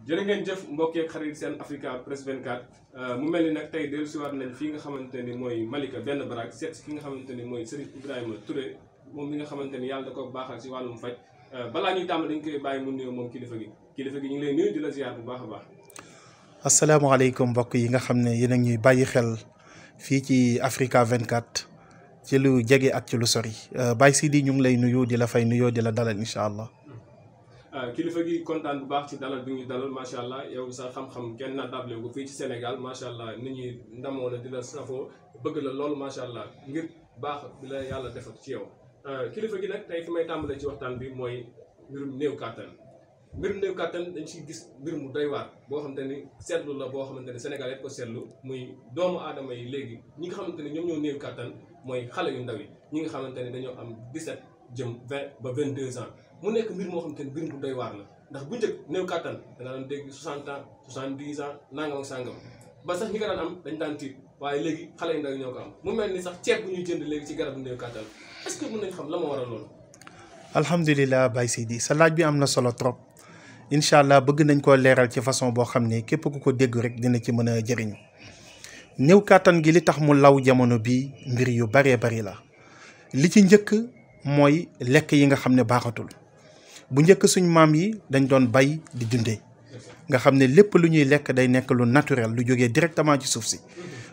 jërë ngeen jëf mbokk yeeg xarit seen Africa Press 24 mu mel ni nag tey dellusiwaat nañ fii nga xamante ni mooy Malika benn baraak seet si ki nga xamante ni mooy Serigne Ibrahima Touré moom mi nga xamante ni yàlla da ko baaxal si wàllum faj balaa ñuy tàmm dañ koy bàyyi mu nuyoo moom kilifa gi ñu ngi lay nuyu di la ziar bu baax a baax. asalaamaaleykum mbokk yi nga xam ne yéen a ñuy bàyyi xel fii ci Africa 24 ci lu jege ak ci lu sori Baye Sidi ñu ngi lay nuyu di la fay nuyoo di la dalal incha allah. kilifa gi kontaan bu baax ci dalal bi ñu dalal macha allah yow sa xam-xam kenn naatable ko fii ci Sénégal macha allah nit ñi ndamoo la di la safoo bëgg la lool macha allah ngir baax bi la yàlla defal ci yow. kilifa gi nag tey fi may tàmbalee ci waxtaan bi mooy mbirum néew kàttan dañ ciy gis mbir mu doy waar boo xamante ni seetlu la boo xamante ni Sénégal yëpp ko seetlu muy doomu aadama yi léegi ñi nga xamante ni ñoom ñoo néew kàttan mooy xale yu ndaw yi ñi nga xamante ni dañoo am 17 jëm 20 ba 22 ans. mu nekk mbir moo xam te ne mbir mu doy waar la ndax bu njëkk néew kàttan da nga daan dégg 60 ans 70 ans nangam ak sàngam ba sax ñi ko daan am dañ daan tiit waaye léegi xale yu ndaw ñoo ko am mu mel ni sax ceeb bu ñuy jënd léegi ci garabu néew kàttan est-ce que mën nañ xam la ma waral loolu. alhamdulilah Baye Sidi sa laaj bi am na solo trop incha allah bëgg nañ koo leeral ci façon boo xam ne képp ku ko dégg rek dina ci mën a jëriñu néew kàttan gi li tax mu law jamono bi mbir yu baree bari la li ci njëkk mooy lekk yi nga xam ne baaxatul. bu njëkk suñ maam yi dañ doon bay di dundee nga xam ne lépp lu ñuy lekk day nekk lu naturel lu jógee directement ci suuf si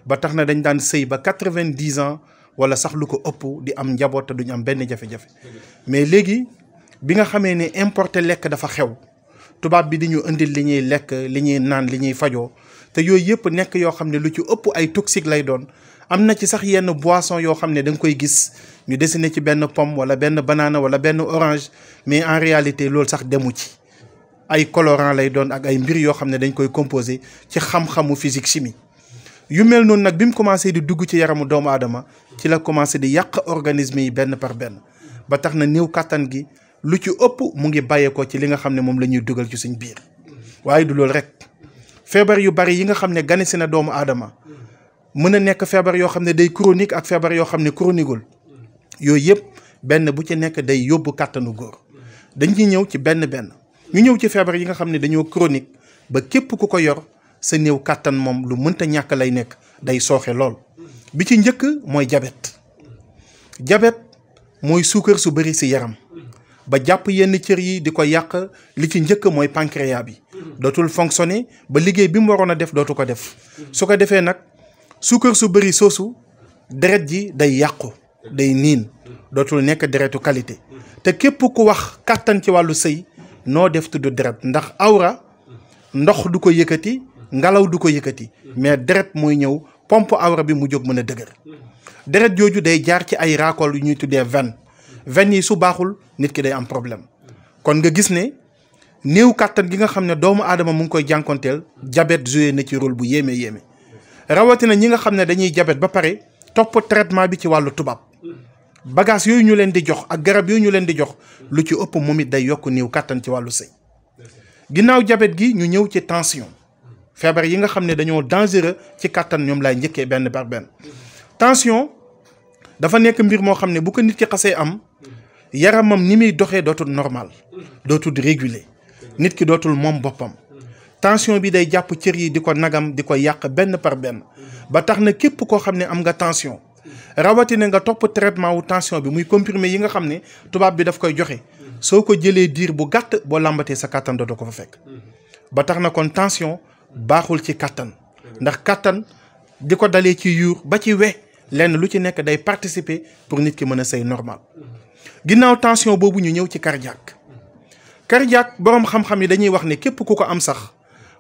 ba tax na dañ daan sëy ba 90 ans wala sax lu ko ëpp di am njaboot te duñu am benn jafe-jafe mais léegi bi nga xamee ne importé lekk dafa xew tubaab bi di ñu indil li ñuy lekk li ñuy naan li ñuy fajoo te yooyu yëpp nekk yoo xam ne lu ci ëpp ay toxique lay doon am na ci sax yenn boisson yoo xam ne da nga koy gis ñu dessiné ci benn pomme wala benn banana wala benn orange mais en réalité loolu sax demu ci ay colorant lay doon ak ay mbir yoo xam ne dañ koy composé ci xam-xamu physique chimie yu mel noonu nag bi mu commencé di dugg ci yaramu doomu aadama ci la commencé di yàq organisme yi benn par benn ba tax na néew kàttan gi lu ci ëpp mu ngi bàyyeekoo ci li nga xam ne moom la ñuy dugal ci suñ biir waaye du loolu rek feebar yu bari yi nga xam ne ganesi na doomu aadama mën a nekk feebar yoo xam ne day chronique ak feebar yoo xam ne chroniqueul yooyu yëpp benn bu ci nekk day yóbbu kàttanu góor dañ ciy ñëw ci benn ñu ñëw ci feebar yi nga xam ne dañoo chronique ba képp ku ko yor sa néew kàttan moom lu mënta ñàkk lay nekk day sooxe lool bi ci njëkk mooy jabet mooy suukar su bëri si yaram ba jàpp yenn cër yi di ko yàq li ci njëkk mooy pancréas bi dootul fonctionner ba liggéey bi mu waroon a def dootu ko def su ko defee nag suukar su bëri soosu deret ji day yàqu day niin dootul nekk deretu qualité te képp ku wax kàttan ci wàllu sëy noo def tudd deret ndax awra ndox du ko yëkkati ngelaw du ko yëkkati mais deret mooy ñëw pompe awra bi mu jóg mën a dëgër deret jooju day jaar ci ay raakool yu ñuy tuddee veine yi su baaxul nit ki day am problème kon nga gis ne néew kàttan gi nga xam ne doomu aadama mu ngi koy jànkonteel diabète joué na ci rôle bu yéeme rawatina ñi nga xam ne dañuy diabète ba pare topp traitement bi ci wàllu tubaab bagage yooyu ñu leen di jox ak garab yooyu ñu leen di jox lu ci ëpp moom it day yokk néew kàttan ci wàllu sëy ginnaaw diabète gi ñu ñëw ci tension feebar yi nga xam ne dañoo dangereux ci kàttan ñoom laay njëkkee benn par benn tension dafa nekk mbir moo xam ne bu ko nit ki xasee am yaramam ni muy doxee dootul normal dootul réguler nit ki dootul moom boppam tension bi day jàpp cër yi di ko nagam di ko yàq benn par benn ba tax na képp koo xam ne am nga tension rawatina nga topp traitement wu tension bi muy comprimé yi nga xam ne tubaab bi daf koy joxe soo ko jëlee diir bu gàtt boo làmbatee sa kàttan dootu ko fa fekk ba tax na kon tension baaxul ci kàttan ndax kàttan di ko dalee ci yuur ba ci we lenn lu ci nekk day participer pour nit ki mën a sëy normal ginnaaw tension boobu ñu ñëw ci cardiaque boroom xam-xam yi dañuy wax ne képp ku ko am sax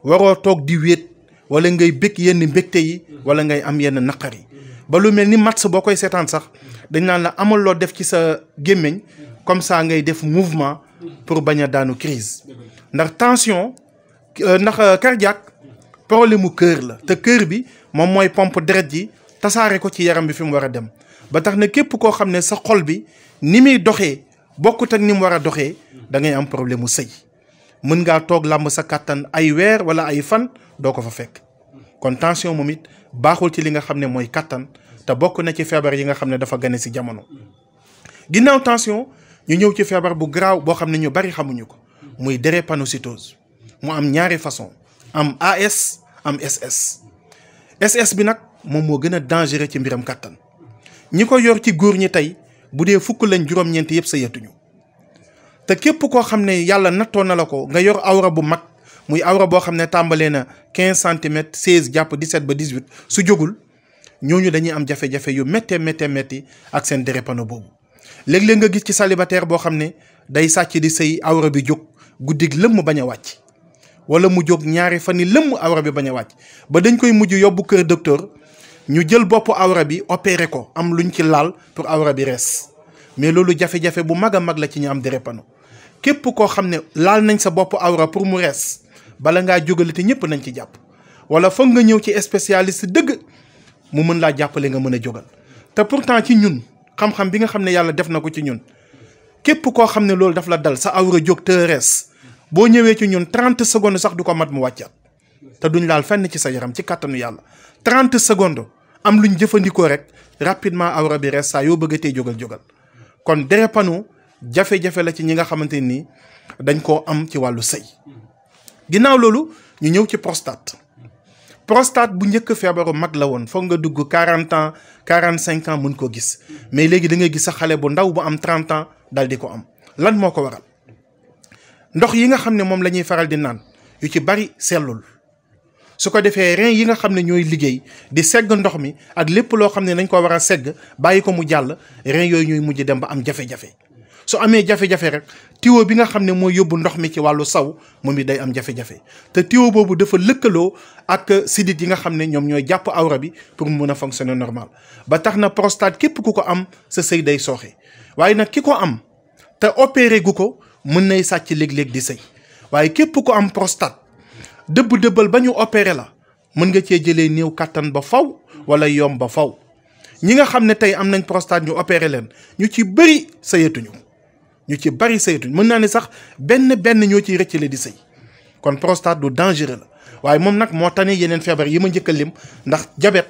waroo toog di wéet wala ngay bëgg yenn mbégte yi wala ngay am yenn naqar yi ba lu mel ni match boo koy seetaan sax dañ naan la amal loo def ci sa gémmiñ comme ça ngay def mouvement pour bañ a daanu crise ndax cardiaque problème mu cœur la te cœur bi moom mooy pompe deret ji tasaare ko ci yaram bi fi mu war a dem ba tax na képp koo xam ne sa xol bi ni muy doxee bokkut ak ni mu war a doxee da ngay am problème mu sëy mën ngaa toog làmb sa kàttan ay weer wala ay fan doo ko fa fekk kon tension moom it baaxul ci li nga xam ne mooy kàttan te bokk na ci feebar yi nga xam ne dafa gane si jamono ginnaaw tension ñu ñëw ci feebar bu garaaw boo xam ne ñu bari xamuñu ko muy drépanocytose mu am ñaari façon am AS am SS SS bi nag moom moo gën a dangereux ci mbiram kàttan ñi ko yor ci góor ñi tey bu dee fukk lañ juróom-ñeent yëpp sa yetuñu te képp koo xam ne yàlla nattoo na la ko nga yor awra bu mag muy awra boo xam ne tàmbalee na 15 centimètres 16 jàpp 17 ba 18 su jógul ñooñu dañuy am jafe-jafe yu métti ak seen drépano boobu léeg-léeg nga gis ci célibataire boo xam ne day sàcc di sëy awra bi jóg guddig lëmm bañ a wàcc wala mu jóg ñaari fan yi lëmm awra bi bañ a wàcc ba dañ koy mujj yóbbu kër docteur ñu jël bopp awra bi opéré ko am luñ ci laal pour awra bi rees mais loolu jafe-jafe bu mag a mag la ci ñu am drépano képp koo xam ne laal nañ sa bopp awra pour mu rees bala ngaa jógale te ñëpp nañ ci jàpp wala foog nga ñëw ci spécialiste dëgg mu mën laa jàppale nga mën a jógal te pourtant ci ñun xam-xam bi nga xam ne yàlla def na ko ci ñun képp koo xam ne loolu daf la dal sa awra jóg te rees boo ñëwee ci ñun 30 secondes sax du ko mat mu wàccaat te duñ laal fenn ci sa yaram ci kàttanu yàlla 30 secondes am luñ jëfandikoo rek rapidement awra bi rees saa yoo bëggatee jógal kon drépano jafe-jafe la ci ñi nga xamante ni dañ koo am ci wàllu sëy ginnaaw loolu ñu ñëw ci prostate bu njëkk feebaru mag la woon foog nga dugg 40 ans 45 ans mën koo gis mais léegi da ngay gis sa xale bu ndaw bu am 30 ans dal di ko am lan moo ko waral ndox yi nga xam ne moom la ñuy faral di naan yu ci bari sellul su ko defee rein yi nga xam ne ñooy liggéey di segg ndox mi ak lépp loo xam ne dañ ko war a segg bàyyi ko mu jàll rein yooyu ñooy mujj dem ba am jafe-jafe su amee jafe-jafe rek tuyau bi nga xam ne mooy yóbbu ndox mi ci wàllu saw moom it day am jafe-jafe te tuyau boobu dafa lëkkaloo ak sidit yi nga xam ne ñoom ñooy jàpp awra bi pour mu mën a fonctionner normal ba tax na prostate képp ku ko am sa sëy day sooxe waaye nag ki ko am te opéré gu ko mën nay sàcc léeg-léeg di sëy waaye képp ku am prostate dëbbal ba ñu opéré la mën nga cee jëlee néew kàttan ba faw wala yomb ba faw ñi nga xam ne tey am nañ prostate ñu opéré leen ñu ci bëri sëyatuñu mën naa ne sax benn ñoo ciy rëccale di sëy kon prostate du dangereux la waaye moom nag moo tane yeneen feebar yi ma njëkk a lim ndax diabète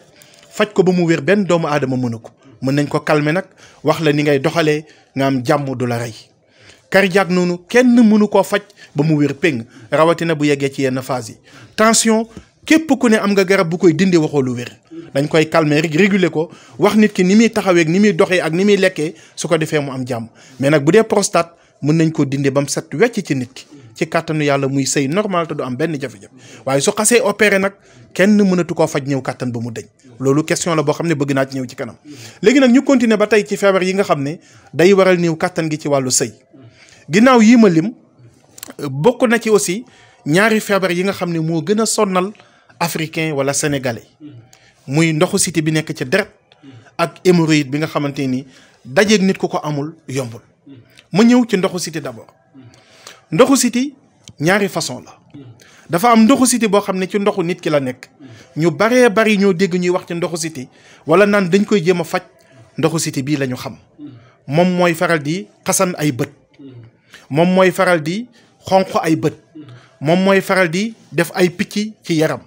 faj ko ba mu wér benn doomu aadama mënu ko mën nañ ko calmer nag wax la ni ngay doxalee nga am jàmm du la rey cardiaque noonu kenn mënu koo faj ba mu wér péng rawatina bu yeggee ci yenn phase yi tension képp ku ne am nga garab bu koy dindi waxoo lu wér dañ koy calmer rek réguler ko wax nit ki ni muy taxawee ni muy doxee ak ni muy lekkee su ko defee mu am jàmm mais nag bu dee prostate mën nañ ko dindi ba mu set wecc ci nit ki ci kàttanu yàlla muy sëy normal te du am benn jafe-jafe waaye su xasee opéré nag kenn mënatu koo faj ñëw kàttan ba mu dëñ loolu question la boo xam ne bëgg naa ci ñëw ci kanam léegi nag ñu continuer ba tey ci feebar yi nga xam ne day waral néew kàttan gi ci wàllu sëy ginnaaw yii ma lim bokk na ci aussi ñaari feebar yi nga xam ne moo gën a sonnal africain wala sénégalais muy ndoxu siti bi nekk ci deret ak hémorroïde bi nga xamante ni dajeeg nit ku ko amul yombul ma ñëw ci ndoxu siti d'abord ndoxu siti ñaari façon la dafa am ndoxu siti boo xam ne ci ndoxu nit ki la nekk ñu baree bari ñoo dégg ñuy wax ci ndoxu siti wala naan dañ koy jéem a faj ndoxu siti bii la ñu xam moom mooy faral di xasan ay bët moom mooy faral di xonq ay bët moom mooy faral di def ay picc ci yaram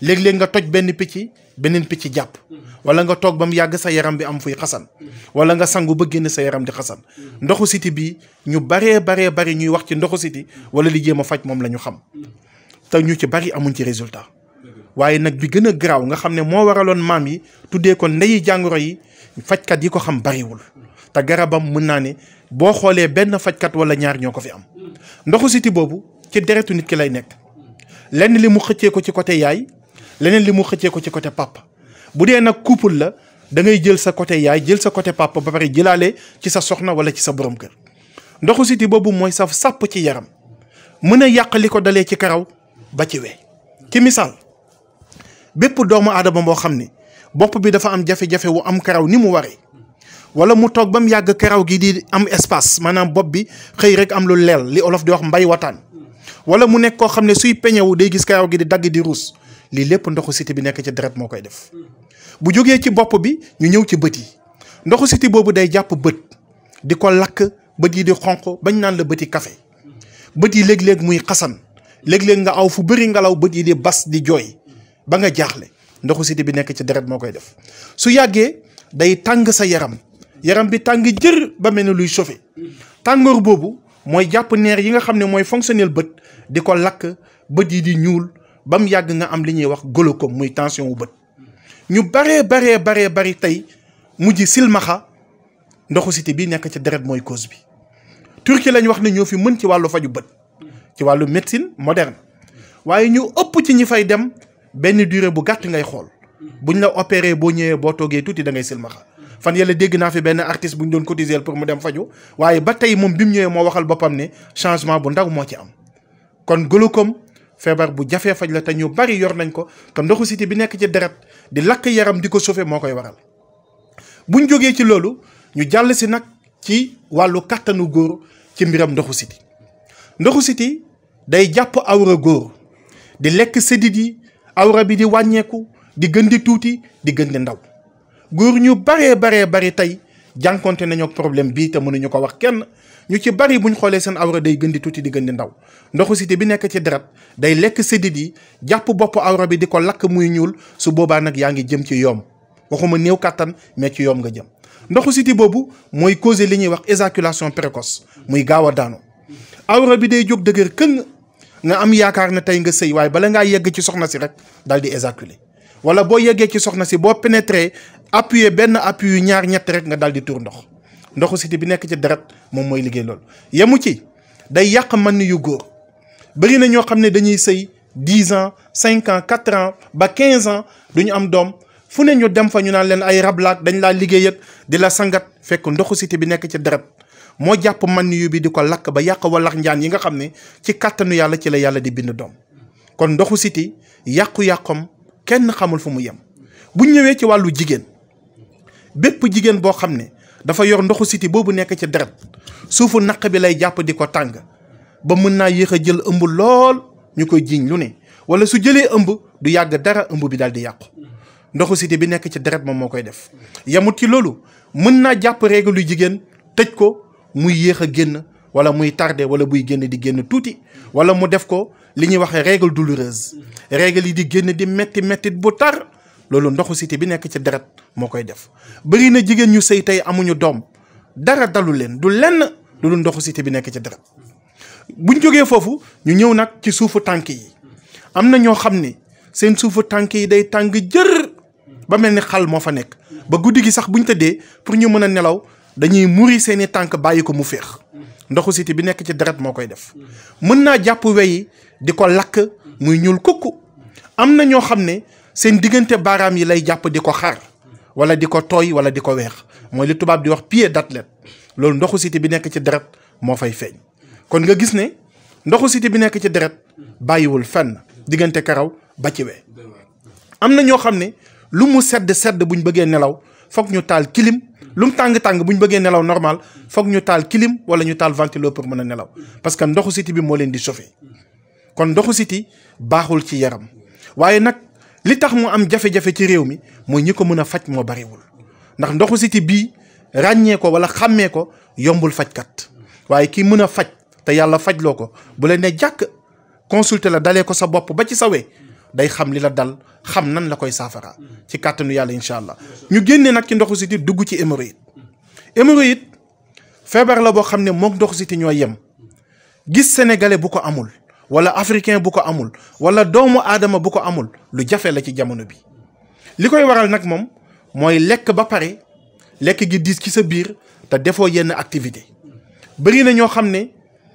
léeg-léeg nga toj benn picc beneen picc jàpp wala nga toog ba mu yàgg sa yaram bi am fuy xasan wala nga sangu ba génn sa yaram di xasan ndoxu siti bi ñu baree bari ñuy wax ci ndoxu siti wala li jéem a faj moom la ñu xam te ñu ci bari amuñ ci résultat waaye nag bi gën a garaaw nga xam ne moo waraloon maam yi tuddee ko ndeyi jàngoro yi fajkat yi ko xam bariwul te garabam mën naa ne boo xoolee benn fajkat wala ñaar ñoo ko fi am ndoxu siti boobu ci deretu nit ki lay nekk lenn li mu xëccee ko ci côté yaay leneen li mu xëccee ko ci côté papa bu dee nag couple la da ngay jël sa côté yaay jël sa côté papa ba pare jëlaale ci sa soxna wala ci sa borom kër ndoxu siti boobu mooy saf sàpp ci yaram mën a yàq li ko dalee ci karaw ba ci wee ci misaal bépp doomu aadama boo xam ne bopp bi dafa am jafe-jafe wu am karaw ni mu waree wala mu toog ba mu yàgg karaw gi di am espace maanaam bopp bi xëy rek am lu leel li olof di wax mbay wataan wala mu nekk koo xam ne suy peñewu day gis karaw gi di dagg di ruus lii lépp ndoxu siti bi nekk ci deret moo koy def bu jógee ci bopp bi ñu ñëw ci bët yi ndoxu siti boobu day jàpp bët di ko lakk bët yi di xonq bañ naan la bëti café bët yi léeg-léeg muy xasan léeg-léeg nga aw fu bëri ngelaw bët yi di bas di jooy ba nga jaaxle ndoxu siti bi nekk ci deret moo koy def su yàggee day tàng sa yaram bi tàng jër ba mel ne luy chauffé tàngoor boobu mooy jàpp neer yi nga xam ne mooy fonctionnel bët di ko lakk bët yi di ñuul ba mu yàgg nga am li ñuy wax glaucome muy tension wu bët ñu bari tey mujj silmaxa ndoxu siti bi nekk ci deret mooy cause bi. Turquie lañ wax ne ñoo fi mën ci wàllu faju bët ci wàllu médecine moderne waaye ñu ëpp ci ñi fay dem benn durée bu gàtt ngay xool buñ la opéré boo ñëwee boo toogee tuuti da ngay silmaxa fan yàlla dégg naa fi benn artiste bu ñu doon cotiser pour mu dem faju waaye ba tey moom bi mu ñëwee moo waxal boppam ne changement bu ndaw moo ci am. kon glaucome feebar bu jafee faj la te ñu bari yor nañ ko te ndoxu siti bi nekk ci deret di lakk yaram di ko sauver moo koy waral. buñ jógee ci loolu ñu jàll si nag ci wàllu kàttanu góor ci mbiram ndoxu siti. ndoxu siti day jàpp awra góor di lekk sédit yi awra bi di wàññeeku di gën di tuuti di gën di ndaw góor ñu bari tey jànkonte nañu ak problème bii te mënuñu ko wax kenn. ñu ci bari buñ xoolee seen awra day gën di tuuti di gën di ndaw ndoxu siti bi nekk ci deret day lekk sédit yi jàpp bopp awra bi di ko lakk muy ñuul su boobaa nag yaa ngi jëm ci yoom waxuma néew kàttan mais ci yoom nga jëm. ndoxu siti boobu mooy causer li ñuy wax éjaculation précoce muy gaaw a daanu awra bi day jóg dëgër këng nga am yaakaar ne tey nga sëy waaye bala ngaa yegg ci soxna si rek daal di éjaculer wala boo yeggee ci soxna si boo pénétrer appuyer benn appui yu ñaar ñett rek nga daal di tuur ndox. ndoxu siti bi nekk ci deret moom mooy liggéey loolu yemu ci day yàq man yu góor bëri na ñoo xam ne dañuy sëy 10 ans 5 ans 4 ans ba 15 ans du ñu am doom fu ne ñu dem fa ñu naan leen ay rablaak dañ laa liggéey ak di la sangat fekk ndoxu siti bi nekk ci deret moo jàpp man yu bi di ko lakk ba yàq walax njaan yi nga xam ne ci kàttanu yàlla ci la yàlla di bind doom. kon ndoxu siti yàqu-yàqam kenn xamul fu mu yem bu ñëwee ci wàllu jigéen bépp jigéen boo xam ne dafa yor ndoxu siti boobu nekk ci deret suufu naq bi lay jàpp di ko tàng ba mën naa yéex a jël ëmb lool ñu koy jiiñ lu ne wala su jëlee ëmb du yàgg dara ëmb bi daal di yàqu ndoxu siti bi nekk ci deret moom moo koy def. yamut ci loolu mën naa jàpp règle yu jigéen tëj ko muy yéex a génn wala muy tardé wala buy génn di génn tuuti wala mu def ko li ñuy waxee règle douloureuse règle yi di génn di metti bu tar. loolu ndoxu siti bi nekk ci deret moo koy def bëri na jigéen ñu sëy tey amuñu doom dara dalu leen du lenn loolu ndoxu siti bi nekk ci deret. buñ jógee foofu ñu ñëw nag ci suufu tànk yi am na ñoo xam ne seen suufu tànk yi day tàng jër ba mel ni xal moo fa nekk ba guddi gi sax buñ tëddee pour ñu mën a nelaw dañuy muri seeni tànk bàyyi ko mu féex ndoxu siti bi nekk ci deret moo koy def. mën naa jàpp weyi di ko lakk muy ñuul kukku am na ñoo xam ne seen diggante baaraam yi lay jàpp di ko xar wala di ko tooy wala di ko weex mooy li tubaab di wax pied d'athlète loolu ndoxu siti bi nekk ci deret moo fay feeñ. kon nga gis ne ndoxu siti bi nekk ci deret bàyyiwul fenn diggante karaw ba ci wee. am na ñoo xam ne lu mu sedd buñ bëggee nelaw foog ñu taal clim lu mu tàng buñ bëggee nelaw normal foog ñu taal clim wala ñu taal ventilo pour mën a nelaw parce que ndoxu siti bi moo leen di chauffer. kon ndoxu siti baaxul ci yaram waaye nag li tax mu am jafe-jafe ci réew mi mooy ñi ko mën a faj moo bariwul ndax ndoxu siti bii ràññee ko wala xàmmee ko yombul fajkat waaye kii mën a faj te yàlla fajloo ko bu leen ne jàkk consulter la dalee ko sa bopp ba ci sa we day xam li la dal xam nan la koy saafara ci kàttanu yàlla incha allah. ñu génnee nag ci ndoxu siti dugg ci hémorroïde. hémorroïde feebar la boo xam ne mook ndoxu siti ñoo yem gis sénégalais bu ko amul wala africain bu ko amul wala doomu aadama bu ko amul lu jafe la ci jamono bi. li koy waral nag moom mooy lekk ba pare lekk gi diis ci sa biir te defoo yenn activité bëri na ñoo xam ne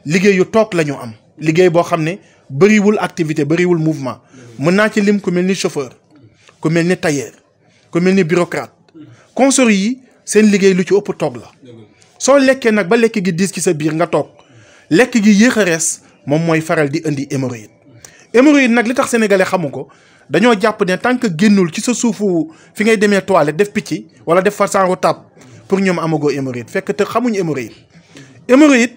liggéey yu toog la ñu am liggéey boo xam ne bëriwul activité bëriwul mouvement. mën naa ci lim ku mel ni chauffeur ku mel ni tailleur ku mel ni bureaucrate consort yi seen liggéey lu ci ëpp toog la. soo lekkee nag ba lekk gi diis ci sa biir nga toog lekk gi yéex a rees moom mooy faral di indi hémorroïde. hémorroïde nag li tax sénégalais xamu ko dañoo jàpp ne tant que génnul ci sa suufu fi ngay demee toilette def picc wala def fa sangu tab pour ñoom amagoo hémorroïde fekk te xamuñ hémorroïde. hémorroïde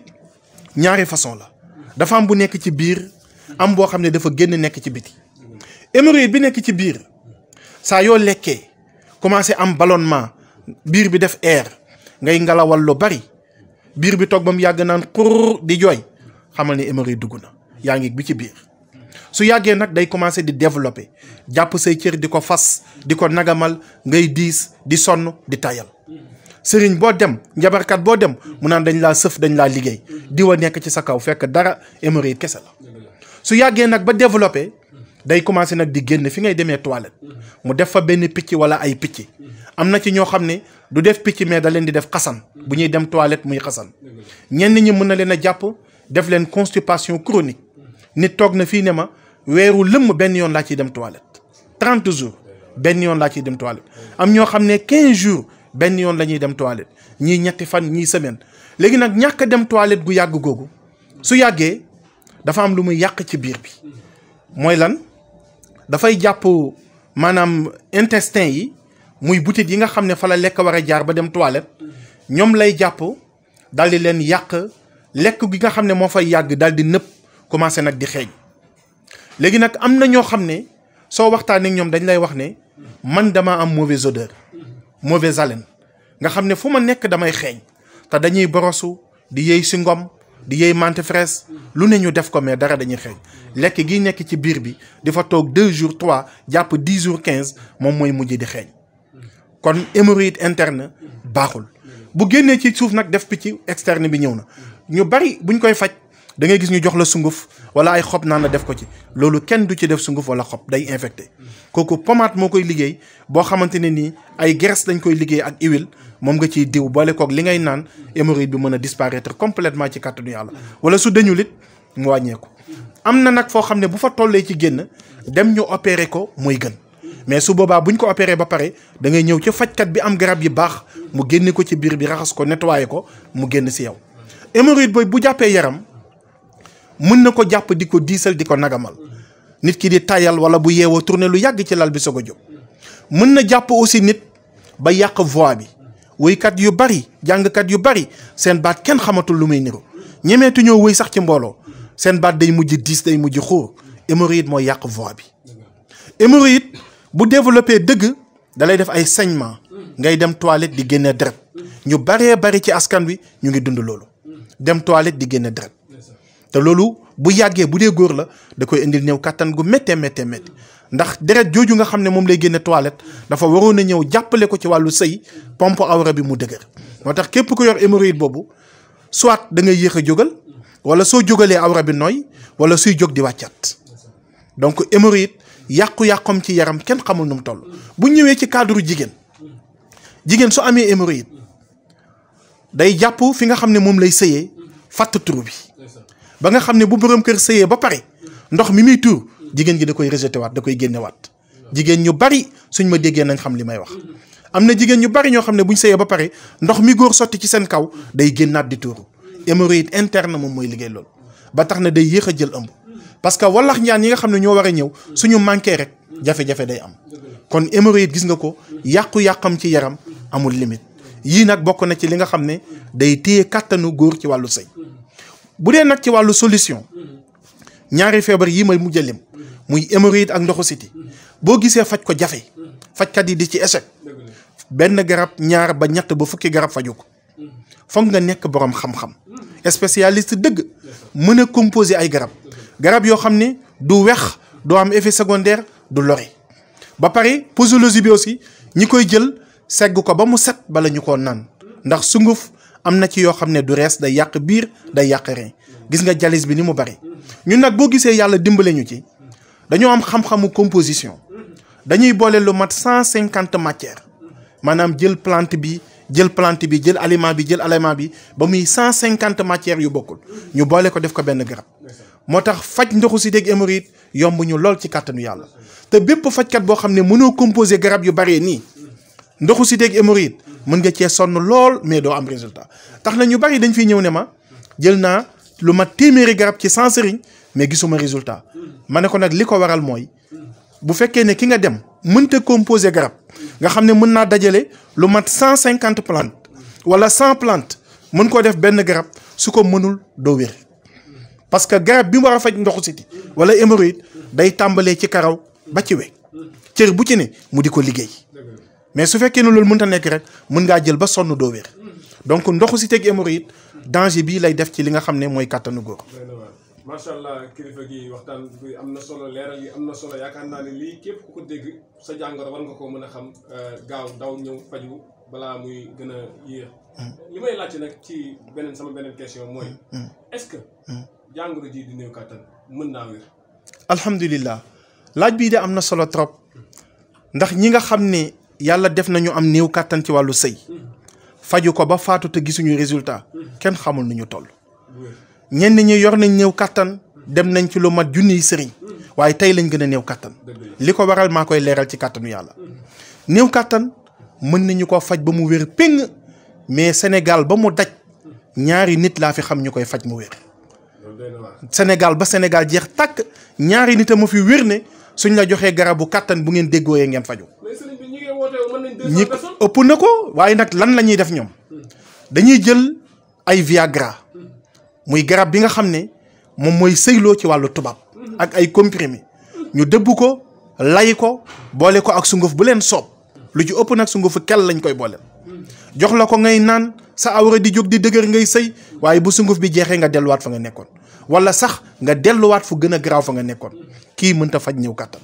ñaari façon la dafa am bu nekk ci biir am boo xam ne dafa génn nekk ci biti. hémorroïde bi nekk ci biir saa yoo lekkee commencé am ballonnement biir bi def air ngay ngalawal lu bari biir bi toog ba mu yàgg naan xurr di jooy xamal ne hémorroïde dugg na yaa ngi bi ci biir. su yàggee nag day commencé di développer jàpp say cër di ko fas di ko nagamal ngay diis di sonn di tayal sëriñ boo dem njabarkat boo dem mu naan dañ laa sëf dañ laa liggéey diwa nekk ci sa kaw fekk dara hémorroïde kese la. su yàggee nag ba développé day commencé nag di génn fi ngay demee toilette mu def fa benn picc wala ay picc am na ci ñoo xam ne du def picc mais da leen di def xasan bu ñuy dem toilette muy xasan ñenn ñi mën na leen a jàpp def leen constipation chronique nit toog na fii ne ma weeru lëmm benn yoon laa ciy dem toilette 30 jours benn yoon laa ciy dem toilette am ñoo xam ne 15 jours benn yoon la ñuy dem toilette ñii ñetti fan ñii semaine léegi nag ñàkk a dem toilette gu yàgg googu su yàggee dafa am lu muy yàq ci biir bi mooy lan dafay jàpp maanaam intestin yi muy butit yi nga xam ne fa la lekk war a jaar ba dem toilette ñoom lay jàpp daal di leen yàq lekk gi nga xam ne moo fay yàgg daal di nëpp commencé nag di xeeñ léegi nag am na ñoo xam ne soo waxtaanee ak ñoom dañ lay wax ne man dama am mauvaise odeur mauvaise haleine nga xam ne fu ma nekk damay xeeñ te dañuy borosu di yëy si ngom di yëy menthe fraîche lu ne ñu def ko mais dara dañuy xeeñ lekk gi nekk ci biir bi di fa toog 2 jours 3 jàpp 10 jours 15 moom mooy mujj di xeeñ kon hémorroïde interne baaxul bu génnee ci suuf nag def picc externe bi ñëw na ñu bari buñ koy faj da ngay gis ñu jox la sunguf wala ay xob naan la def ko ci loolu kenn du ci def sunguf wala xob day infecté kooku pommade moo koy liggéey boo xamante ne nii ay graisse dañ koy liggéey ak huile moom nga ciy diw boole koog li ngay naan hémorroïde bi mën a disparaître complètement ci kàttanu yàlla wala su dañu lit mu wàññeeku. am na nag foo xam ne bu fa tollee ci génn dem ñu opéré ko mooy gën mais su boobaa buñ ko opéré ba pare da ngay ñëw ci fajkat bi am garab yi baax mu génne ko ci biir bi raxas ko nettoyé ko mu génn si yow. hémorroïde booy bu jàppee yaram mën na ko jàpp di ko diisal di ko nagamal nit ki di tayal wala bu yeewoo tourné lu yàgg ci lal bi soog a jóg mën na jàpp aussi nit ba yàq voix bi woykat yu bari jàngkat yu bari seen baat kenn xamatul lu muy niru ñemeetu ñoo woy sax ci mbooloo seen baat day mujj diis day mujj xóor hémorroïde mooy yàq voix bi. hémorroïde bu développé dëgg da lay def ay saignement ngay dem toilette di génne deret ñu baree bari ci askan wi ñu ngi dund loolu dem toilette di génne deret te loolu bu yàggee bu dee góor la da koy indil ñëw kattan gu méttee méttee métti ndax deret jooju nga xam ne moom lay génne toilette dafa waroon a ñëw jàppale ko ci wàllu sëy pompe awra bi mu dëgër moo tax képp ku yor hémorroïde boobu soit da ngay yéex a jógal wala soo jógalee awra bi nooy wala suy jóg di wàccat donc hémorroïde yàqu-yàqom ci yaram kenn xamul nu mu toll bu ñëwee ci cadre jigéen su amee hémorroïde day jàpp fi nga xam ne moom lay sëyee fatt turu bi ba nga xam ne bu borom kër sëyee ba pare ndox mi muy tuur jigéen gi da koy rejeté waat da koy génne waat jigéen ñu bari suñ ma déggee nañ xam li may wax am na jigéen ñu bari ñoo xam ne buñ sëyee ba pare ndox mi góor sotti ci seen kaw day génnaat di tuuru hémorroïde interne moom mooy liggéey loolu ba tax na day yéex a jël ëmb parce que wallax njaan yi nga xam ne ñoo war a ñëw suñu manqué rek jafe-jafe day am kon hémorroïde gis nga ko yàqu-yàqam ci yaram amul limite yii nag bokk na ci li nga xam ne day téye kàttanu góor ci wàllu sëy bu dee nag ci wàllu solution ñaari feebar yi may mujj a lim muy hémorroïde ak ndoxu siti boo gisee faj ko jafe fajkat yi di ci échec benn garab ñaar ba ñett ba fukki garab faju ko foog nga nekk borom xam-xam spécialiste dëgg mën a composer ay garab yoo xam ne du wex doo am effet secondaire du lore ba pare posologie bi aussi ñi koy jël segg ko ba mu set bala ñu koo naan ndax sunguf am na ci yoo xam ne du rees day yàq biir day yàq rein gis nga jalis bi ni mu bari ñun nag boo gisee yàlla dimbale ñu ci dañoo am xam-xamu composition dañuy boole lu mat 150 matières maanaam jël plante bi jël aliment bi ba muy 150 matières yu bokkul ñu boole ko def ko benn garab moo tax faj ndoxu si dégg hémorroïde yomb ñu lool ci kàttanu yàlla te bépp fajkat boo xam ne mënoo composer garab yu baree nii ndoxu si dégg hémorroïde mën nga cee sonn lool mais doo am résultat tax na ñu bari dañ fiy ñëw ne ma jël naa lu mat téeméeri garab ci 100 sëriñ mais gisuma résultat ma ne ko nag li ko waral mooy bu fekkee ne ki nga dem mënta composer garab nga xam ne mën naa dajale lu mat 150 plantes wala 100 plantes mën koo def benn garab su ko mënul doo wér parce que garab bi mu war a faj ndoxu siti wala hémorroïde day tàmbalee ci karaw ba ci we cër bu ci ne mu di ko liggéey mais su fekkee ne loolu mënta nekk rek mën ngaa jël ba sonn doo wér donc ndoxu siti ak hémorroïde danger bii lay def ci li nga xam ne mooy kàttanu góor. macha allah kilifa gi waxtaan bi am na solo leeral yi am na solo yaakaar naa ne lii képp ku ko dégg sa jàngoro war nga koo mën a xam gaaw daw ñëw faju balaa muy gën a yéex. li may laajte nag ci sama beneen question mooy. est-ce que jàngoro ji di néew kàttan mën naa wér. alhamdulilah laaj bii de am na solo trop ndax ñi nga xam ne yàlla def nañu am néew kàttan ci wàllu sëy faju ko ba faatu te gisuñu résultat kenn xamul nu ñu toll. ñenn ñi yor nañ néew kàttan dem nañ ci lu mat junniy sëriñ waaye tey lañ gën a néew kàttan li ko waral maa koy leeral ci kàttanu yàlla. néew kàttan mën nañu ko faj ba mu wér péng mais Sénégal ba mu daj ñaari nit laa fi xam ñu koy faj mu wér. Sénégal ba Sénégal jeex tàkk ñaari nit a ma fi wér ne suñ la joxee garabu kàttan bu ngeen déggooyee ngeen faju ñi ëpp na ko waaye nag lan la ñuy def ñoom dañuy jël ay Viagra muy garab bi nga xam ne moom mooy sëyloo ci wàllu tubaab ak ay comprimé ñu dëbb ko lay ko boole ko ak sunguf bu leen soob lu ci ëpp nag sungufu kel lañ koy booleel jox la ko ngay naan sa awra di jóg di dëgër ngay sëy waaye bu sunguf bi jeexee nga delluwaat fa nga nekkoon wala sax nga delluwaat fu gën a garaaw fa nga nekkoon kii mënta faj néew kàttan.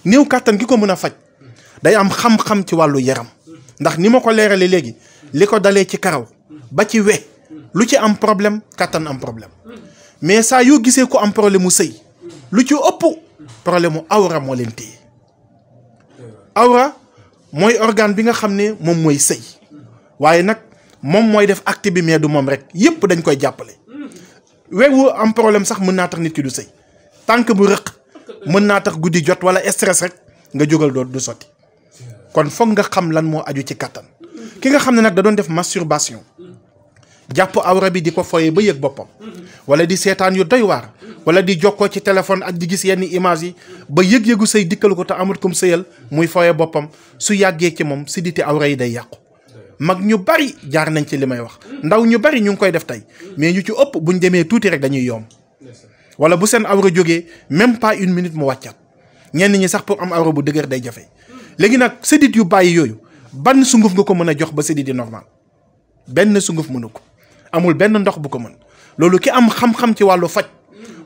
néew kàttan ki ko mën a faj day am xam-xam ci wàllu yaram ndax ni ma ko leeralee léegi li ko dalee ci karaw ba ci we lu ci am problème kàttan am problème mais saa yoo gisee ko am problème mu sëy lu ci ëpp problème mu awra moo leen téye. awra mooy organe bi nga xam ne moom mooy sëy waaye nag moom mooy def acte bi mais du moom rek yépp dañ koy jàppale. wewu am problème sax mën naa tax nit ki du sëy tànk bu rëq mën naa tax guddi jot wala stress rek nga jógal doo du sotti kon foog nga xam lan moo aju ci kàttan. ki nga xam ne nag da doon def masturbation jàpp awra bi di ko foyee ba yëg boppam wala di seetaan yu doy waar wala di jokkoo ci téléphone ak di gis yenn image yi ba yëg-yëgu sëy dikkal ko te amut kum sëyal muy foyee boppam su yàggee ci moom si diti awra yi day yàqu. mag ñu bari jaar nañ ci li may wax ndaw ñu bari ñu ngi koy def tey mais ñu ci ëpp buñ demee tuuti rek dañuy yomb wala bu seen awra jógee même pas une minute mu wàccat ñenn ñi sax pour am awra bu dëgër day jafe. léegi nag sédit yu bàyyi yooyu ban sunguf nga ko mën a jox ba sédit yi normal benn sunguf mënu ko amul benn ndox bu ko mën loolu ki am xam-xam ci wàllu faj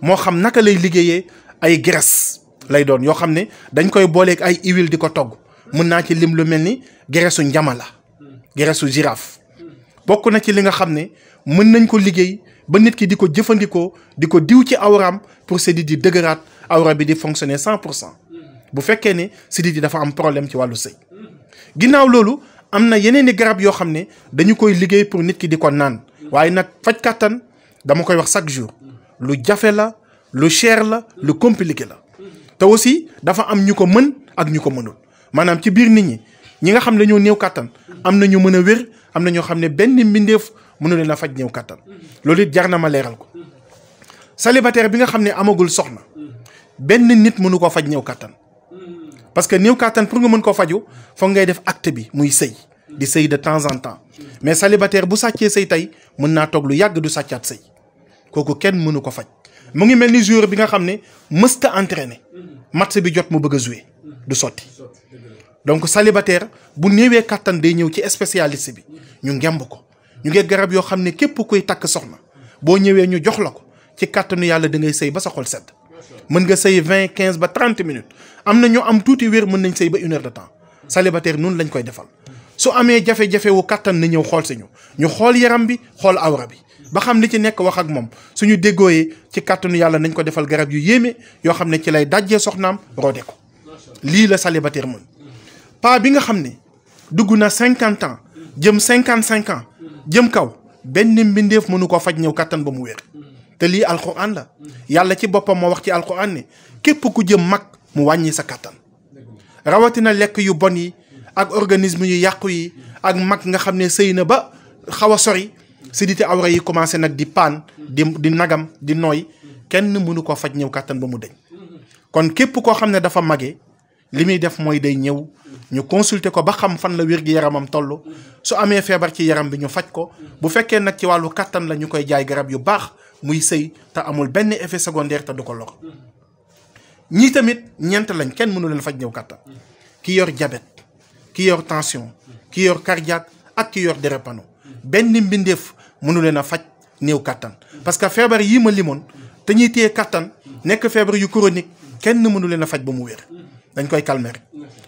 moo xam naka lay liggéeyee ay graisse lay doon yoo xam ne dañ koy booleeg ay huile di ko togg mën naa ci lim lu mel ni graisse njama la graisse girafe bokk na ci li nga xam ne mën nañ ko liggéey ba nit ki di ko jëfandikoo di ko diw ci awraam pour sédit yi dëgëraat awra bi di fonctionner 100% bu fekkee ne sédit yi dafa am problème ci wàllu sëy. ginnaaw loolu am na yeneen i garab yoo xam ne dañu koy liggéey pour nit ki di ko naan waaye nag faj kàttan dama koy wax chaque jour lu jafe la lu cher la lu compliqué la te aussi dafa am ñu ko mën ak ñu ko mënul maanaam ci biir nit ñi nga xam ne dañoo néew kàttan am na ñu mën a wér am na ñoo xam ne benn mbindeef mënu leen a faj néew kàttan loolu it jar na ma leeral ko. célibataire bi nga xam ne amagul soxna benn nit mënu ko faj néew kàttan parce que néew kàttan pour nga mën koo faju foog ngay def acte bi muy sëy di sëy de temps en temps mais célibataire bu sàccee sëy tey mën naa toog lu yàgg du sàccaat sëy kooku kenn mënu ko faj. mu ngi mel ni joueur bi nga xam ne mësta entraîné match bi jot mu bëgg a jouer du sotti donc célibataire bu néewee kàttan day ñëw ci spécialiste bi ñu ngemb ko ñu ngi garab yoo xam ne képp kuy takk soxna boo ñëwee ñu jox la ko ci kàttanu yàlla da ngay sëy ba sa xol sedd mën nga sëy 20 15 ba 30 minutes am na ñu am tuuti wér mën nañ sëy ba 1 heure de temps célibataire noonu lañ koy defal. su amee jafe-jafe wu kàttan na ñëw xool si ñu xool yaram bi xool awra bi ba xam li ci nekk wax ak moom suñu déggooyee ci kàttanu yàlla nañ ko defal garab yu yéeme yoo xam ne ci lay dajjee soxnaam roode ko lii la célibataire mën. paa bi nga xam ne dugg na 50 ans jëm 55 ans jëm kaw benn mbindeef mënu ko faj ñëw kàttan ba mu wér te lii alquran la yàlla ci boppam moo wax ci alquran ne képp ku jëm mag mu wàññi sa kàttan rawatina lekk yu bon yi ak organisme yu yàqu yi ak mag nga xam ne sëy na ba xaw a sori siditi awra yi commencé nag di paan di nagam di nooy kenn mënu ko faj ñëw kàttan ba mu deñ kon képp koo xam ne dafa magee li muy def mooy day ñëw ñu consulter ko ba xam fan la wér gi yaramam toll su amee feebar ci yaram bi ñu faj ko bu fekkee nag ci wàllu kàttan la ñu koy jaay garab yu baax muy sëy te amul benn effet secondaire te du ko lor ñii tamit ñeent lañ kenn mënu leen faj ñëw kàttan ki yor diabète ki yor tension ki yor cardiaque ak ki yor drépano benn mbindeef mënu leen a faj néew kàttan parce que feebar yii ma limoon te ñuy téye kàttan nekk feebar yu chronique kenn mënu leen a faj ba mu wér dañ koy calmer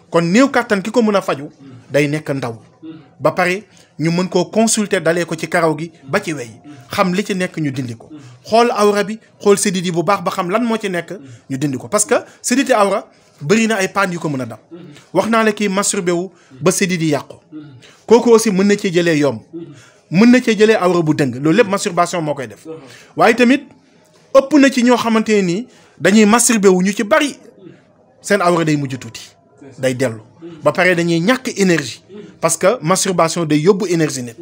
kon néew kàttan ki ko mën a faju day nekk ndaw ba pare ñu mën koo consulter dalee ko ci karaw gi ba ci wey xam li ci nekk ñu dindi ko xool awra bi xool sidit yi bu baax ba xam lan moo ci nekk ñu dindi ko parce que siditi awra bëri na ay paan yu ko mën a dam wax naa la kii masturbé wu ba sidit yi yàqu kooku aussi mën na cee jëlee yomb mën na cee jëlee awra bu dëng loolu lépp masturbation moo koy def waaye tamit ëpp na ci ñoo xamante ne nii dañuy masturbé wu ñu ci bari seen awra day mujj tuuti day dellu ba pare dañuy ñàkk énergie parce que masturbation day yóbbu énergie nit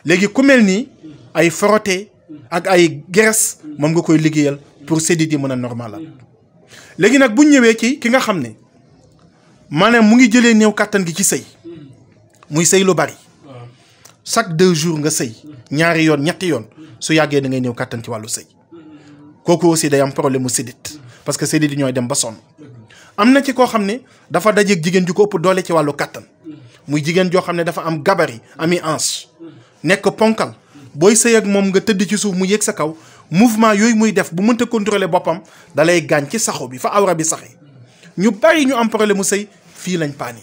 léegi ku mel nii ay frotté ak ay graisse moom nga koy liggéeyal pour sidit yi mën a normal léegi nag bu ñëwee ci ki nga xam ne maanaam mu ngi jëlee néew kàttan gi ci sëy muy sëy lu bari chaque 2 jours nga sëy ñaari yoon ñetti yoon su yàggee da ngay néew kàttan ci wàllu sëy kooku aussi day am problème mu sidit parce que sidit yi ñooy dem ba sonn am na ci koo xam ne dafa dajeeg jigéen ju ko ëpp doole ci wàllu kàttan muy jigéen joo xam ne dafa am gabarit ami hanche nekk ponkal booy sëy ak moom nga tëdd ci suuf mu yéeg sa kaw mouvement yooyu muy def bu mënta contrôler boppam da lay gaañ ci saxu bi fa awra bi saxee ñu bari ñu am problème mu sëy fii lañ paane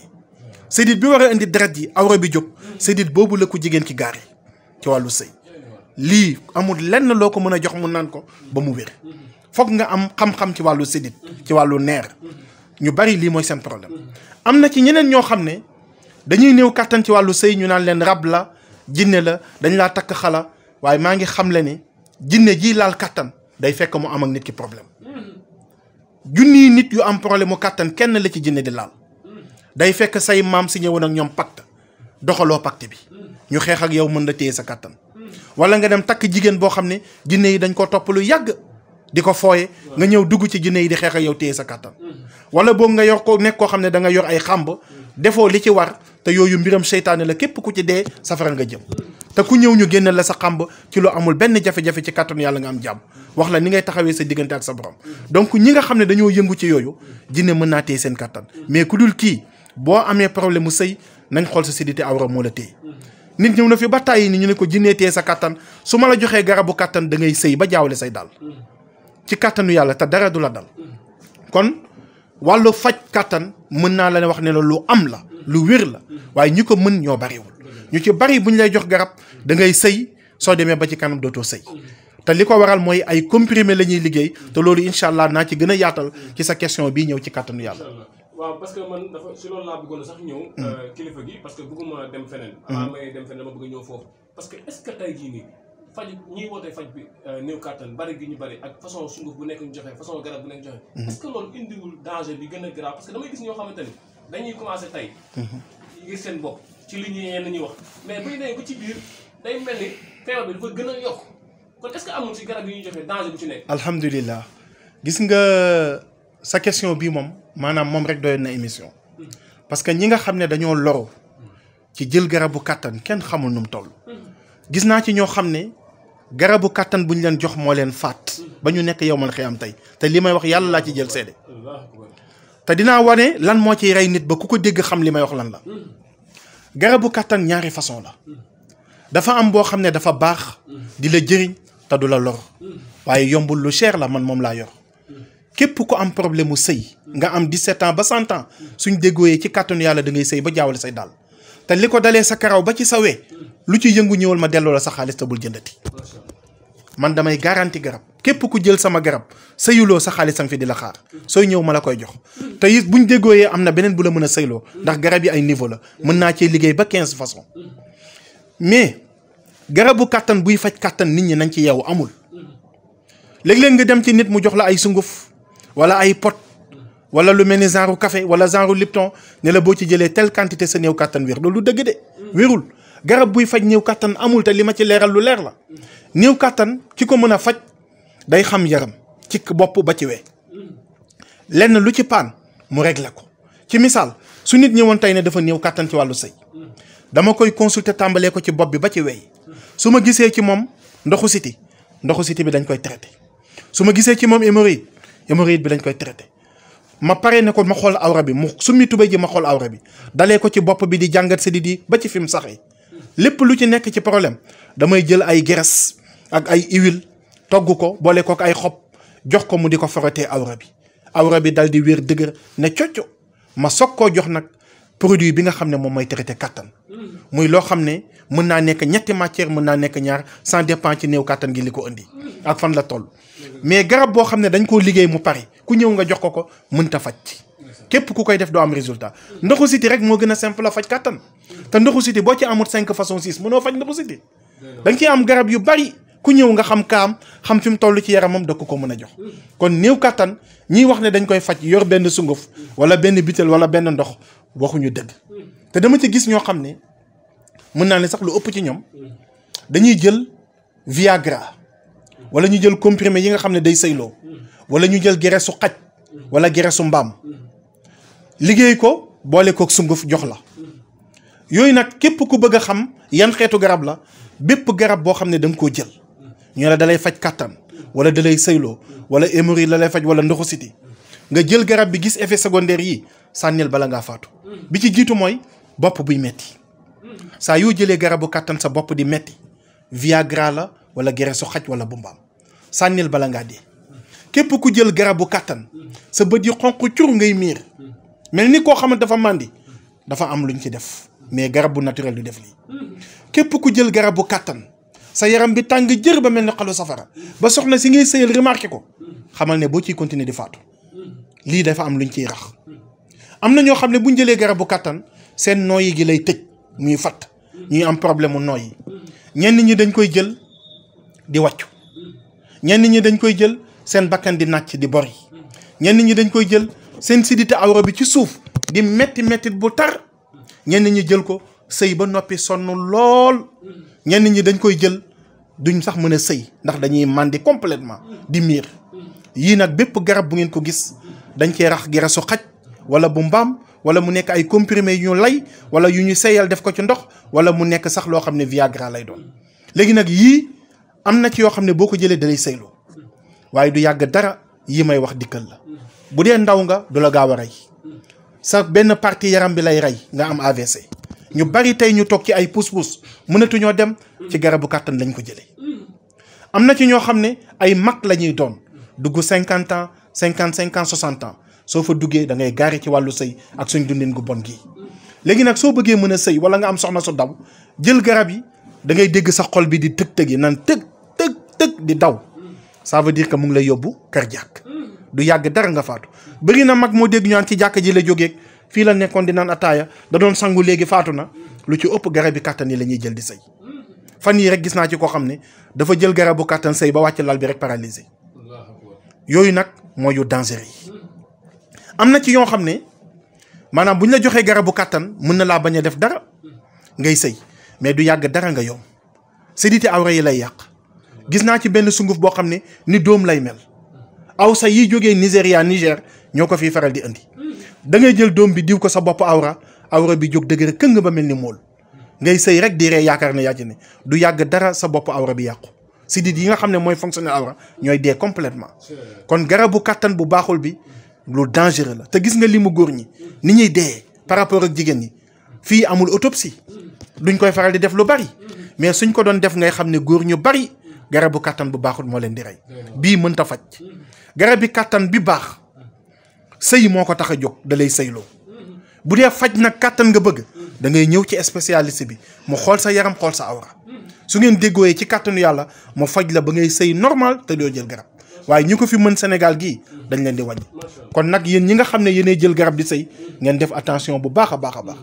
sidit bi war a indi deret yi awra bi jóg sidit boobu la ko jigéen ki gaari ci wàllu sëy lii amul lenn loo ko mën a jox mu naan ko ba mu wér foog nga am xam-xam ci wàllu sidit ci wàllu neer ñu bari lii mooy seen problème am na ci ñeneen ñoo xam ne dañuy néew kàttan ci wàllu sëy ñu naan leen rab la jinne la dañ laa takk xala waaye maa ngi xam le ne jinne ji laal kàttan day fekk mu am ak nit ki problème junniy nit yu am problème mu kàttan kenn la ci jinne di laal day fekk say maam si ñëwoon ak ñoom pacte doxaloo pacte bi ñu xeex ak yow mën la téye sa kàttan wala nga dem takk jigéen boo xam ne jinne yi dañ ko topp lu yàgg di ko fooye nga ñëw dugg ci jinne yi di xeex ak yow téye sa kàttan wala boog nga yor ko nekk koo xam ne da nga yor ay xàmb defoo li ci war te yooyu mbiram seytaane la képp ku ci dee safara nga jëm te ku ñëw ñu génne la sa xàmb ci lu amul benn jafe-jafe ci kàttanu yàlla nga am jàmm wax la ni ngay taxawee sa diggante ak sa borom donc ñi nga xam ne dañoo yëngu ci yooyu jinne mën naa téye seen kàttan mais ku dul kii boo amee problème mu sëy nañ xool sa sidité awra moo la téye nit ñëw na fi ba tàyyi ni ñu ne ko jinnee téye sa kàttan su ma la joxee garabu kàttan da ngay sëy ba jaawale say dal ci kàttanu yàlla te dara du la dal kon wàllu faj kàttan mën naa la ne wax ne la lu am la lu wér la waaye ñi ko mën ñoo bariwul ñu ci bari bu ñu lay jox garab da ngay sëy soo demee ba ci kanam dootoo sëy te li ko waral mooy ay comprimé la ñuy liggéey te loolu incha allah naa ci gën a yaatal ci sa question bii ñëw ci kàttanu yàlla. waaw parce que man dafa si loolu laa bëggoon sax ñëw. kilifa gi parce que bëgguma dem feneen. avant may dem feneen dama bëgg ñëw foofu. parce que est-ce que tey jii nii faj ñiy wootee faj bi néew kàttan bari gi ñu bari ak façon sunguf bu nekk ñu joxe façon garab bu nekk joxe. est-ce que loolu indiwul danger bi gën a grave parce que damay gis ñoo xamante ni dañuy commencé tey. ngir seen bopp ci li ñuy yenn ñuy wax mais bu ñu demee ba ci biir day mel ni feebar bi dafa gën a yokk kon est-ce que amul ci garab yi ñuy joxe danger bu ci nekk. alhamdulilah gis nga sa question bii moom maanaam moom rek doyoon na émission parce que ñi nga xam ne dañoo loru ci jël garabu kàttan kenn xamul nu mu toll. gis naa ci ñoo xam ne garabu kàttan bu ñu leen jox moo leen faat ba ñu nekk yow man xëy am tey te li may wax yàlla laa ci jël seede te dinaa wane lan moo ciy rey nit ba ku ko dégg xam li may wax lan la. garabu kàttan ñaari façon la dafa am boo xam ne dafa baax di la jëriñ te du la lor waaye yombul lu cher la man moom laa yor képp ku am problème mu sëy nga am 17 ans ba 100 ans suñ déggooyee ci kàttanu yàlla da ngay sëy ba jaawale say daal te li ko dalee sa karaw ba ci sa wee lu ci yëngu ñëwal ma delloo la sa xaalis te bul jëndati man damay garanti garab képp ku jël sama garab sëyuloo sa xaalis fi di la xaar sooy ñëw ma la koy jox te it buñ déggooyee am na beneen bu la mën a sëyloo ndax garab yi ay niveau la mën naa cee liggéey ba 15 façons mais garabu kàttan buy faj kàttan nit ñi nañ ci yeewu amul léeg-léeg nga dem ci nit mu jox la ay sunguf wala ay pot wala lu mel ni genre café wala genre Lipton ne la boo ci jëlee telle quantité sa néew kàttan wér loolu dëgg de wérul garab buy faj néew kàttan amul te li ma ci leeral lu leer la néew kàttan ki ko mën a faj day xam yaram ci bopp ba ci wee lenn lu ci paan mu réglé ko ci misaal su nit ñëwoon tey ne dafa néew kàttan ci wàllu sëy dama koy consulter tàmbalee ko ci bopp bi ba ci wey su ma gisee ci moom ndoxu siti bi dañ koy traité su ma gisee ci moom hémorroïde bi dañ koy traité ma pare ne ko ma xool awra bi mu summi tubéy ji ma xool awra bi dalee ko ci bopp bi di jàngat sidit yi ba ci fi mu saxee lépp lu ci nekk ci problème damay jël ay graisse ak ay huile togg ko boole ko ak ay xob jox ko mu di ko forotee awra bi dal di wér dëgër ne cocco ma soog koo jox nag produit bi nga xam ne moom mooy traité kattan muy loo xam ne mën naa nekk ñetti matière mën naa nekk ñaar sans dépend ci néew kattan gi li ko indi ak fan la toll mais garab boo xam ne dañ koo liggéey mu pare ku ñëw nga jox ko mënta faj képp ku koy def doo am résultat ndoxu siti rek moo gën a simple la faj kattan te ndoxu siti boo ci amut 5 façons 6 mënoo faj ndoxu siti da nga ciy am garab yu bari ku ñëw nga xam kaam xam fi mu toll ci yaramam da ko mën a jox kon néew kattan ñiy wax ne dañ koy faj yor benn sunguf wala benn bitel wala benn ndox waxuñu dëgg te dama ci gis ñoo xam ne mën naa ne sax lu ëpp ci ñoom dañuy jël Viagra wala ñu jël comprimé yi nga xam ne day sëyloo wala ñu jël geresu xaj wala geresu mbaam liggéey ko boole kook sunguf jox la yooyu nag képp ku bëgg a xam yan xeetu garab la bépp garab boo xam ne da nga koo jël ñu la dalay faj kattan wala dalay sëyloo wala hémorroïde la lay faj wala ndoxu siti nga jël garab bi gis effet secondaire yi sànnil bala ngaa faatu bi ci jiitu mooy bopp buy metti saa yoo jëlee garabu kattan sa bopp di metti Viagra la wala geresu xaj wala bu mbaam sànnil bala ngaa dee képp ku jël garabu kattan sa bët yi xonq cur ngay miir mel ni koo xamante dafa màndi dafa am luñ ci def mais garab bu naturel du def lii képp ku jël garabu kattan sa yaram bi tàng jër ba mel ni xalu safara ba soxna si ngay sëyal remarqué ko xamal ne boo ciy continuer di faatu lii dafa am luñ ciy rax am na ñoo xam ne buñ jëlee garabu kattan seen nooyi gi lay tëj muy fatt ñuy am problème mu nooyi ñenn ñi dañ koy jël di wàccu ñenn ñi dañ koy jël seen bakkan di nàcc di bori ñenn ñi dañ koy jël seen sidité awra bi ci suuf di metti mettit bu tar ñenn ñi jël ko sëy ba noppi sonn lool ñenn ñi dañ koy jël duñ sax mën a sëy ndax dañuy màndi complètement di miir yii nag bépp garab bu ngeen ko gis dañ cee rax geresu xaj wala bu mbaam wala mu nekk ay comprimé yu ñu lay wala yu ñu seyal def ko ci ndox wala mu nekk sax loo xam ne Viagra lay doon léegi nag yii am na ci yoo xam ne boo ko jëlee dalay sëyloo waaye du yàgg dara yi may wax dikkal la bu dee ndaw nga du la gaaw a rey sa benn partie yaram bi lay rey nga am AVC ñu bari tey ñu toog ci ay pousse-pousse mënatuñoo dem ci garabu kàttan lañ ko jëlee am na ci ñoo xam ne ay mag la ñuy doon dugg 50 ans 55 ans 60 ans soo fa duggee da ngay gaari ci wàllu sëy ak suñ dundin gu bon gii léegi nag soo bëggee mën a sëy wala nga am soxna su daw jël garab yi da ngay dégg sa xol bi di tëg-tëg yi naan tëg di daw ça veut dire que mu ngi lay yóbbu cardiaque du yàgg dara nga faatu bëri na mag moo dégg ñu naan ci jàkka ji la jógeeg fii la nekkoon di naan ataaya da doon sangu léegi faatu na lu ci ëpp garabi kàttan yi la ñuy jël di sëy fan yii rek gis naa ci koo xam ne dafa jël garabu kàttan sëy ba wàcc lal bi rek paralysé yooyu nag mooy yu dangereux yi am na ci yoo xam ne maanaam bu ñu la joxee garabu kàttan mën na laa bañ a def dara ngay sëy mais du yàgg dara nga yomb sédité awra yi lay yàq gis naa ci benn sunguf boo xam ne ni doom lay mel aw sa yiy jógee Nigéria Niger ñoo ko fii faral di indi da ngay jël doom bi diw ko sa bopp awra bi jóg dëgër këng ba mel ni mool ngay sëy rek di ree yaakaar ne yaa ci ne du yàgg dara sa bopp awra bi yàqu sidit yi nga xam ne mooy fonctionner awra ñooy dee complètement kon garabu kàttan bu baaxul bi lu dangereux la te gis nga li mu góor ñi ni ñuy dee par rapport ak jigéen ñi fii amul autopsie duñ koy faral di def lu bari mais suñ ko doon def ngay xam ne góor ñu bari garabu kàttan bu baaxul moo leen di rey bii mënta faj garab bi kàttan bi baax sëy moo ko tax a jóg da lay sëyloo bu dee faj nag kàttan nga bëgg da ngay ñëw ci spécialiste bi mu xool sa yaram xool sa awra su ngeen déggooyee ci kàttanu yàlla mu faj la ba ngay sëy normal te doo jël garab waaye ñi ko fi mën Sénégal gii dañ leen di wàññi kon nag yéen ñi nga xam ne yéenay jël garab di sëy ngeen def attention bu baax a baax a baax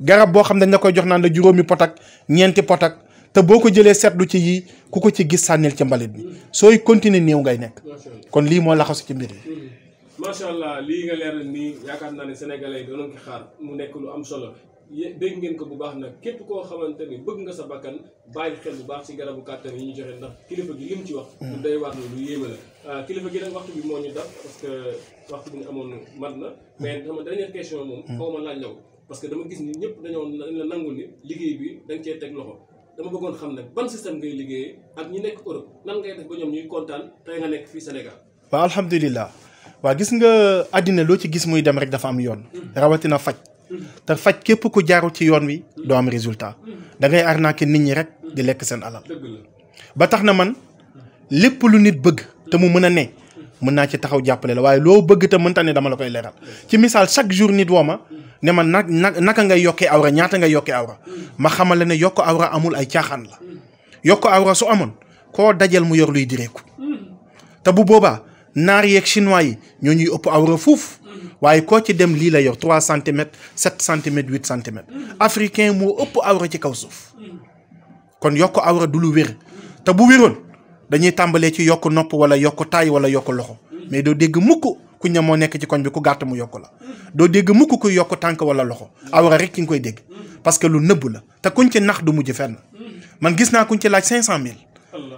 garab boo xam ne dañ la koy jox naan la juróomi pot ak ñeenti pot ak te boo ko jëlee seetlu ci yii ku ko ci gis sànnil ci mbalit bi sooy continuer néew ngay nekk kon lii moo laxasu ci mbir yi. macha allah lii nga leeral nii yaakaar naa ne sénégalais yi doon ko xaar mu nekk lu am solo dégg ngeen ko bu baax nag képp koo xamante ni bëgg nga sa bakkan bàyyi xel bu baax ci garabu kàttan yi ñu joxe ndax kilifa gi lim ci wax. lu day waar lu yéeme la kilifa gi nag waxtu bi moo ñu dab parce que waxtu bi ñu amoon mat na mais sama dernière question moom. xaw ma laaj la ko parce que dama gis ni ñëpp dañoo la nangul ni liggéey bi dañ cee teg loxo. dama bëggoon xam nag ban système ngay liggéeyee ak ñi nekk Europe nan ngay def ba ñoom ñuy kontaan tey nga nekk fii Sénégal. waaw alhamdulilah waaw gis nga àddina loo ci gis muy dem rek dafa am yoon. rawatina faj. te faj képp ku jaarul ci yoon wi doo am résultat. da ngay arnaquer nit ñi rek di lekk seen alal. dëgg la ba tax na man lépp lu nit bëgg te mu mën a ne mën naa ci taxaw jàppale la waaye loo bëgg te mënta ne dama la koy leeral ci misaal chaque jour nit woo ma ne ma naka ngay yokkee awra ñaata ngay yokkee awra ma xamal la ne yokk awra amul ay caaxaan la yokk awra su amoon koo dajal mu yor luy direeku te bu boobaa naar yeeg chinois yi ñoo ñuy ëpp awra fuuf waaye koo ci dem lii la yor 3 centimètres 7 centimètres 8 centimètres africain moo ëpp awra ci kaw suuf kon yokk awra du lu wér te bu wéroon dañuy tàmbalee ci yokk nopp wala yokk taay wala yokk loxo mais doo dégg mukk ku ña moo nekk ci koñ bi ku gàtt mu yokk la doo dégg mukk ku yokk tànk wala loxo awra rek ki nga koy dégg parce que lu nëbb la te kuñ ci nax du mujj fenn man gis naa kuñ ci laaj 500000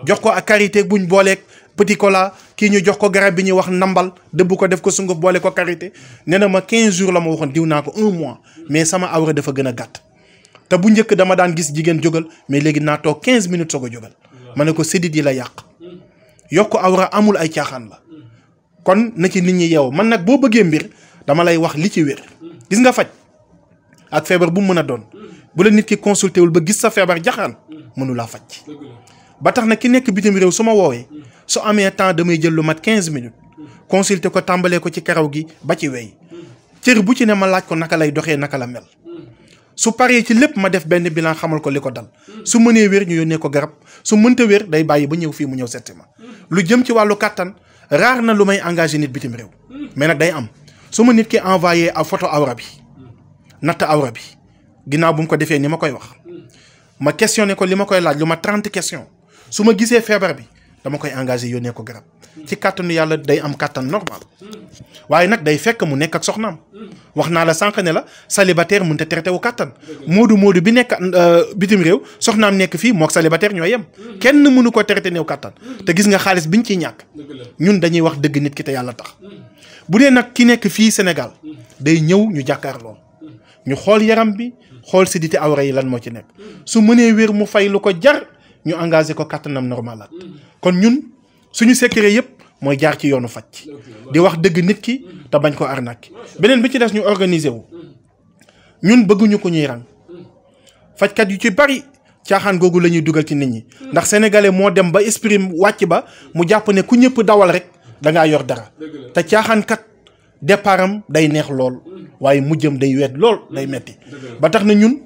jox ko ak karité buñ booleeg petit cola kii ñu jox ko garab bi ñuy wax nambal dëbb ko def ko sunguf boole ko karité nee na ma 15 jours la ma waxoon diw naa ko 1 mois mais sama awra dafa gën a gàtt te bu njëkk dama daan gis jigéen jógal mais léegi naa toog 15 minutes soog a jógal ma ne ko sédit yi la yàq yokk awra amul ay caaxaan la kon na ci nit ñi yeew man nag boo bëggee mbir dama lay wax li ci wér gis nga faj ak feebar bu mu mën a doon bu la nit ki consulté wul ba gis sa feebar jaxaan mënu laa faj ba tax na ki nekk bitim réew su ma woowee su amee temps damay jël lu mat 15 minutes consulté ko tàmbalee ko ci karaw gi ba ci wey cër bu ci ne ma laaj ko naka lay doxee naka la mel su paree ci lépp ma def benn bilan xamal ko li ko dal su mënee wér ñu yónnee ko garab su mënta wér day bàyyi ba ñëw fii mu ñëw setti ma lu jëm ci wàllu kàttan raar na lu may engagé nit bitim réew mais nag day am su ma nit ki envoyé a photo awra bi natt awra bi ginnaaw bu mu ko defee ni ma koy wax ma questionné ko li ma koy laaj lu ma 30 questions su ma gisee feebar bi dama koy engagé yónnee ko garab ci kàttanu yàlla day am kàttan normal waaye nag day fekk mu nekk ak soxnaam wax naa la sànq ne la célibataire mënut a traité wu kàttan moodu bi nekk bitim réew soxnaam nekk fii mook célibataire ñoo yem kenn mënu ko traité néew kàttan te gis nga xaalis biñ ciy ñàkk ñun dañuy wax dëgg nit ki te yàlla tax bu dee nag ki nekk fii Sénégal day ñëw ñu jàkkaarloo ñu xool yaram bi xool siditi awra yi lan moo ci nekk su mënee wér mu fay lu ko jar ñu engagé ko kàttanam normal kon ñun suñu secret yëpp mooy jaar ci yoonu faj di wax dëgg nit ki te bañ ko arnaque beneen bi ci des ñu organiser wu ñun bëgguñu ko ñuy rang fajkat yu ci bari caaxaan googu la ñuy dugal ci nit ñi ndax sénégalais moo dem ba esprit wàcc ba mu jàpp ne ku ñëpp dawal rek da ngaa yor dara te caaxaankat départam day neex lool waaye mujjam day weet lool day metti ba tax na ñun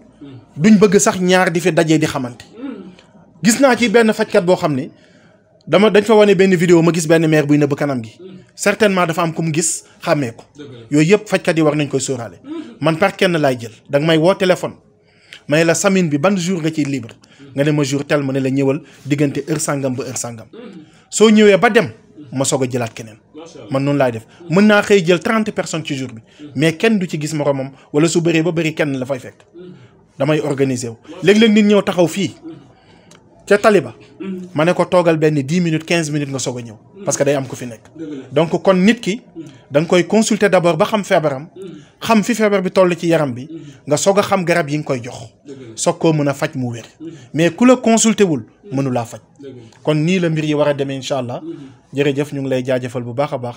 duñ bëgg sax ñaar di fi dajee di xamante gis naa ci benn fajkat boo xam ne dañ fa wane benn vidéo ma gis benn maire buy nëbb kanam gi certainement dafa am ku mu gis xàmmee ko yooyu yëpp fajkat yi war nañ koy sóoraale man par kenn laay jël danga may woo téléphone ma ne la semaine bi ban jour nga ciy libre nga ne ma jour tel ma ne la ñëwal diggante heure sangam ba heure sangam soo ñëwee ba dem ma soog a jëlaat keneen man noonu laay def mën naa xëy jël 30 personnes ci jour bi mais kenn du ci gis moromam wala su bëree ba bëri kenn la fay fekk damay organiser wu léeg-léeg nit ñëw taxaw fii ca taliba ma ne ko toogal benn 10 minutes 15 minutes nga soog a ñëw parce que day am ku fi nekk donc kon nit ki da nga koy consulter d'abord ba xam feebaram xam fi feebar bi toll ci yaram bi nga soog a xam garab yi nga koy jox soog koo mën a faj mu wér mais ku la consulter wul mënu laa faj kon nii la mbir yi war a demee incha allah jërëjëf ñu ngi lay jaajëfal bu baax a baax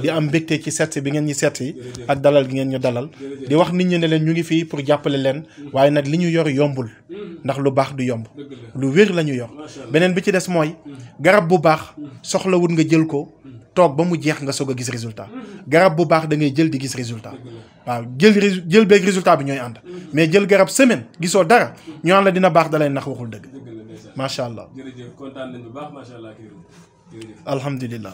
di am mbégte ci seet bi ngeen ñu seet si ak dalal gi ngeen ñu dalal di wax nit ñi ne leen ñu ngi fii pour jàppale leen waaye nag li ñu yor yombul ndax lu baax du yomb lu wér la ñu yor beneen bi ci des mooy garab bu baax soxlawul nga jël ko toog ba mu jeex nga soog a gis résultat garab bu baax da ngay jël di gis résultat waaw jël beeg résultat bi ñooy ànd mais jël garab semaine gisoo dara ñu naan la dina baax dalay nax waxul dëgg macha allah. jërëjëf kontaan nañu bu baax macha allah. alhamdulilah.